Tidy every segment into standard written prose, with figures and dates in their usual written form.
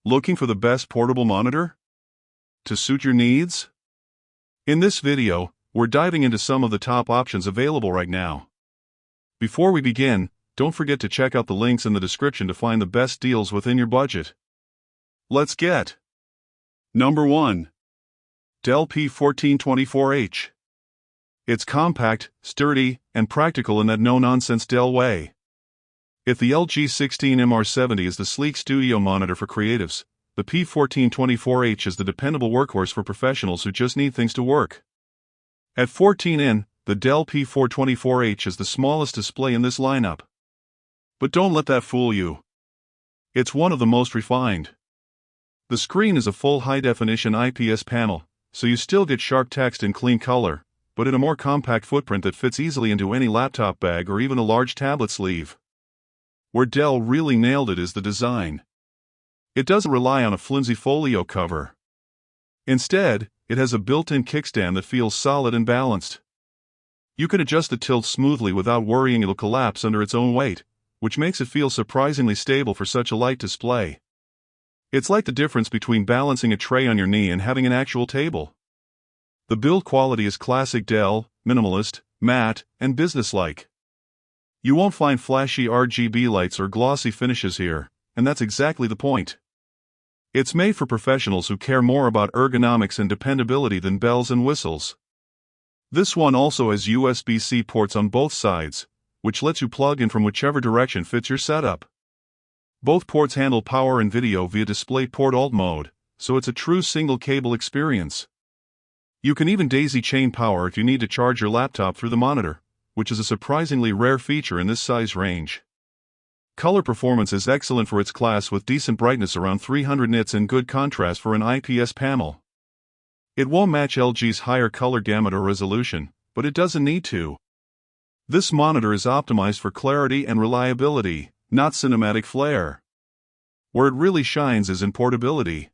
Looking for the best portable monitor to suit your needs? In this video, we're diving into some of the top options available right now. Before we begin, don't forget to check out the links in the description to find the best deals within your budget. Let's get Number 1. Dell P1424H. It's compact, sturdy, and practical in that no-nonsense Dell way. If the LG 16MR70 is the sleek studio monitor for creatives, the P1424H is the dependable workhorse for professionals who just need things to work. At 14 in, the Dell P1424H is the smallest display in this lineup. But don't let that fool you. It's one of the most refined. The screen is a full high-definition IPS panel, so you still get sharp text in clean color, but in a more compact footprint that fits easily into any laptop bag or even a large tablet sleeve. Where Dell really nailed it is the design. It doesn't rely on a flimsy folio cover. Instead, it has a built-in kickstand that feels solid and balanced. You can adjust the tilt smoothly without worrying it'll collapse under its own weight, which makes it feel surprisingly stable for such a light display. It's like the difference between balancing a tray on your knee and having an actual table. The build quality is classic Dell, minimalist, matte, and businesslike. You won't find flashy RGB lights or glossy finishes here, and that's exactly the point. It's made for professionals who care more about ergonomics and dependability than bells and whistles. This one also has USB-C ports on both sides, which lets you plug in from whichever direction fits your setup. Both ports handle power and video via DisplayPort Alt mode, so it's a true single-cable experience. You can even daisy-chain power if you need to charge your laptop through the monitor, which is a surprisingly rare feature in this size range. Color performance is excellent for its class with decent brightness around 300 nits and good contrast for an IPS panel. It won't match LG's higher color gamut or resolution, but it doesn't need to. This monitor is optimized for clarity and reliability, not cinematic flair. Where it really shines is in portability.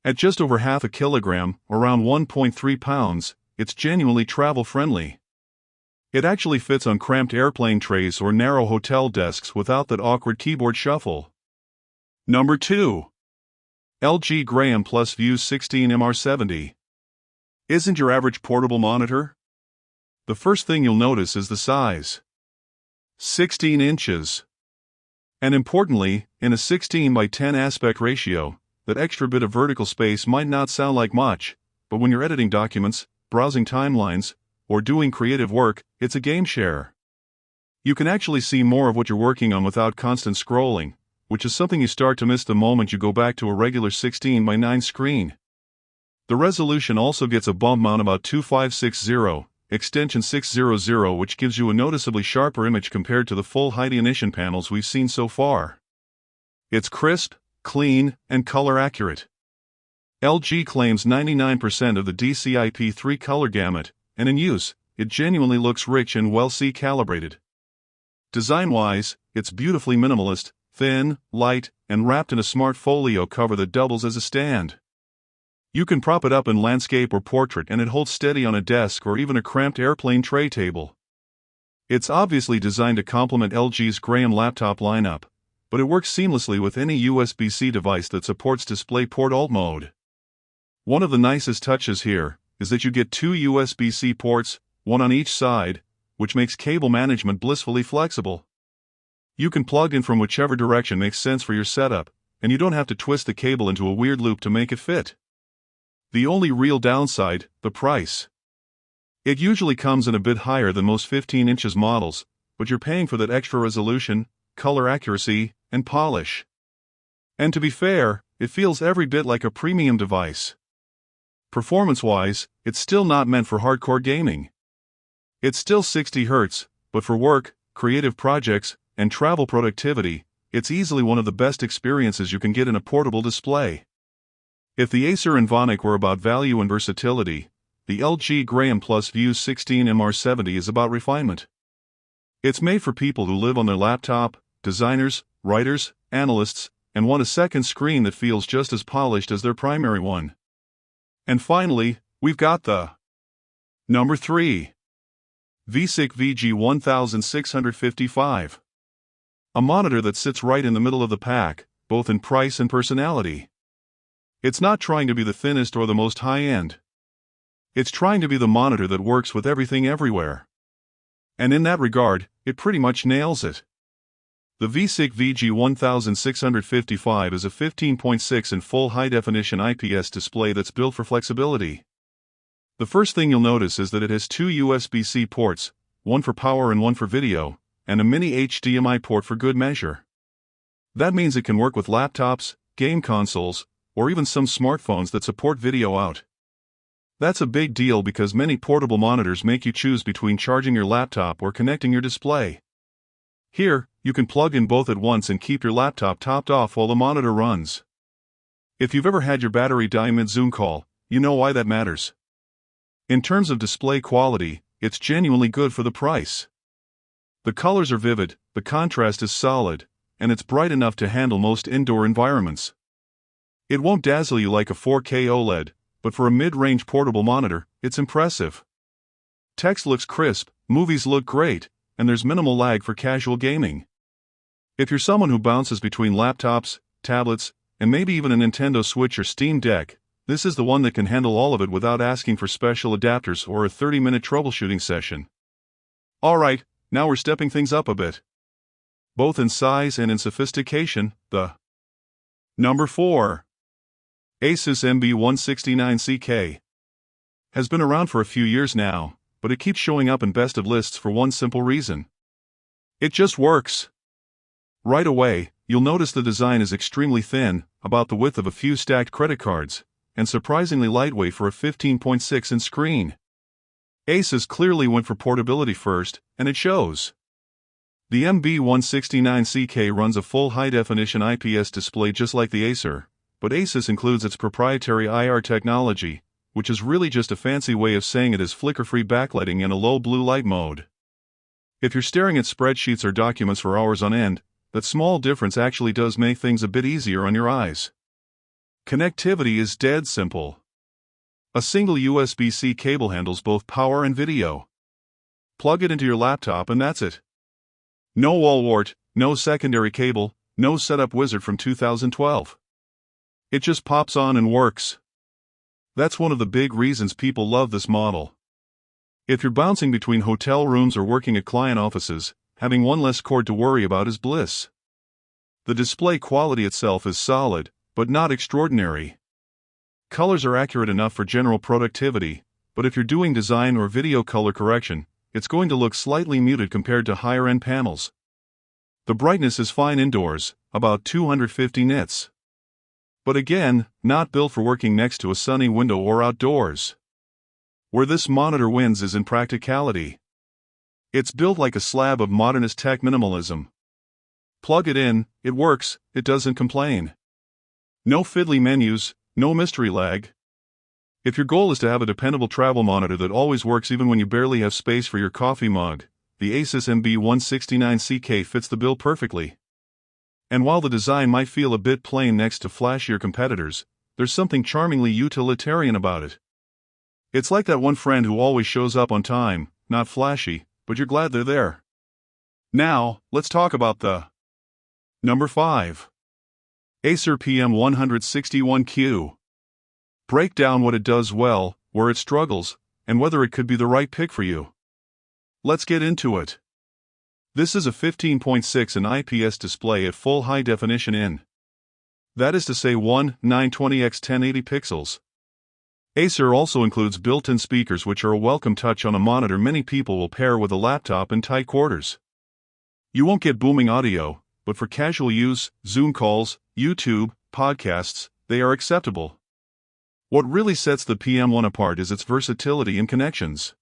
At just over half a kilogram, around 1.3 pounds, it's genuinely travel-friendly. It actually fits on cramped airplane trays or narrow hotel desks without that awkward keyboard shuffle. Number 2. LG Graham Plus ViewSonic. Isn't your average portable monitor? The first thing you'll notice is the size. 16 inches. And importantly, in a 16:10 aspect ratio, that extra bit of vertical space might not sound like much, but when you're editing documents, browsing timelines, or doing creative work, it's a game-changer. You can actually see more of what you're working on without constant scrolling, which is something you start to miss the moment you go back to a regular 16:9 screen. The resolution also gets a bump mount about 2560, extension 600, which gives you a noticeably sharper image compared to the full high-definition panels we've seen so far. It's crisp, clean, and color-accurate. LG claims 99% of the DCI-P3 color gamut, and in use, it genuinely looks rich and well-calibrated. Design-wise, it's beautifully minimalist, thin, light, and wrapped in a smart folio cover that doubles as a stand. You can prop it up in landscape or portrait and it holds steady on a desk or even a cramped airplane tray table. It's obviously designed to complement LG's Graham laptop lineup, but it works seamlessly with any USB-C device that supports DisplayPort Alt mode. One of the nicest touches here is that you get 2 USB-C ports, one on each side, which makes cable management blissfully flexible. You can plug in from whichever direction makes sense for your setup, and you don't have to twist the cable into a weird loop to make it fit. The only real downside, the price. It usually comes in a bit higher than most 15 inches models, but you're paying for that extra resolution, color accuracy, and polish. And to be fair, it feels every bit like a premium device. Performance-wise, it's still not meant for hardcore gaming. It's still 60 Hz, but for work, creative projects, and travel productivity, it's easily one of the best experiences you can get in a portable display. If the Acer and ViewSonic were about value and versatility, the LG Graham Plus ViewSonic is about refinement. It's made for people who live on their laptop, designers, writers, analysts, and want a second screen that feels just as polished as their primary one. And finally, we've got the Number 3. ViewSonic VG1655. A monitor that sits right in the middle of the pack, both in price and personality. It's not trying to be the thinnest or the most high-end. It's trying to be the monitor that works with everything everywhere. And in that regard, it pretty much nails it. The ViewSonic VG1655 is a 15.6 in full high-definition IPS display that's built for flexibility. The first thing you'll notice is that it has two USB-C ports, one for power and one for video, and a mini HDMI port for good measure. That means it can work with laptops, game consoles, or even some smartphones that support video out. That's a big deal because many portable monitors make you choose between charging your laptop or connecting your display. Here, you can plug in both at once and keep your laptop topped off while the monitor runs. If you've ever had your battery die mid-Zoom call, you know why that matters. In terms of display quality, it's genuinely good for the price. The colors are vivid, the contrast is solid, and it's bright enough to handle most indoor environments. It won't dazzle you like a 4K OLED, but for a mid-range portable monitor, it's impressive. Text looks crisp, movies look great, and there's minimal lag for casual gaming. If you're someone who bounces between laptops, tablets, and maybe even a Nintendo Switch or Steam Deck, this is the one that can handle all of it without asking for special adapters or a 30-minute troubleshooting session. Alright, now we're stepping things up a bit. Both in size and in sophistication, the Number 4. ASUS MB169CK has been around for a few years now, but it keeps showing up in best of lists for one simple reason. It just works. Right away, you'll notice the design is extremely thin, about the width of a few stacked credit cards, and surprisingly lightweight for a 15.6-inch screen. ASUS clearly went for portability first, and it shows. The MB169CK runs a full high-definition IPS display just like the Acer, but ASUS includes its proprietary IR technology, which is really just a fancy way of saying it is flicker-free backlighting in a low blue light mode. If you're staring at spreadsheets or documents for hours on end, that small difference actually does make things a bit easier on your eyes. Connectivity is dead simple. A single USB-C cable handles both power and video. Plug it into your laptop and that's it. No wall wart, no secondary cable, no setup wizard from 2012. It just pops on and works. That's one of the big reasons people love this model. If you're bouncing between hotel rooms or working at client offices, having one less cord to worry about is bliss. The display quality itself is solid, but not extraordinary. Colors are accurate enough for general productivity, but if you're doing design or video color correction, it's going to look slightly muted compared to higher-end panels. The brightness is fine indoors, about 250 nits. But again, not built for working next to a sunny window or outdoors. Where this monitor wins is in practicality. It's built like a slab of modernist tech minimalism. Plug it in, it works, it doesn't complain. No fiddly menus, no mystery lag. If your goal is to have a dependable travel monitor that always works even when you barely have space for your coffee mug, the ASUS MB169CK fits the bill perfectly. And while the design might feel a bit plain next to flashier competitors, there's something charmingly utilitarian about it. It's like that one friend who always shows up on time, not flashy, but you're glad they're there. Now, let's talk about the Number 5. Acer PM161Q. Break down what it does well, where it struggles, and whether it could be the right pick for you. Let's get into it. This is a 15.6 in IPS display at full high definition in. That is to say 1920x1080 pixels. Acer also includes built-in speakers which are a welcome touch on a monitor many people will pair with a laptop in tight quarters. You won't get booming audio, but for casual use, Zoom calls, YouTube, podcasts, they are acceptable. What really sets the PM1 apart is its versatility in connections.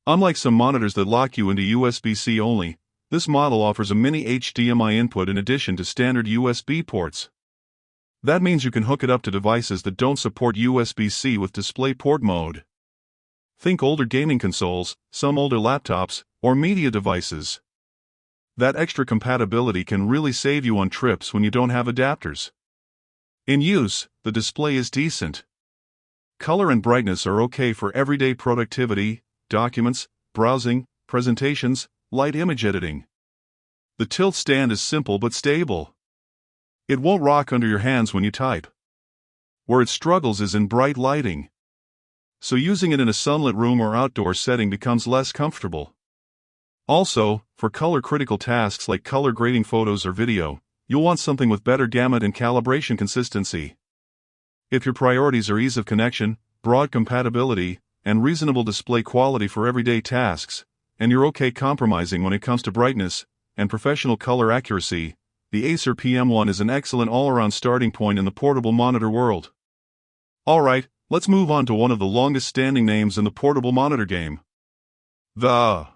Unlike some monitors that lock you into USB-C only, this model offers a mini HDMI input in addition to standard USB ports. That means you can hook it up to devices that don't support USB-C with DisplayPort mode. Think older gaming consoles, some older laptops, or media devices. That extra compatibility can really save you on trips when you don't have adapters. In use, the display is decent. Color and brightness are okay for everyday productivity, documents, browsing, presentations, light image editing. The tilt stand is simple but stable. It won't rock under your hands when you type. Where it struggles is in bright lighting. So using it in a sunlit room or outdoor setting becomes less comfortable. Also, for color-critical tasks like color grading photos or video, you'll want something with better gamut and calibration consistency. If your priorities are ease of connection, broad compatibility, and reasonable display quality for everyday tasks, and you're okay compromising when it comes to brightness and professional color accuracy, the Acer PM1 is an excellent all-around starting point in the portable monitor world. Alright, let's move on to one of the longest-standing names in the portable monitor game. The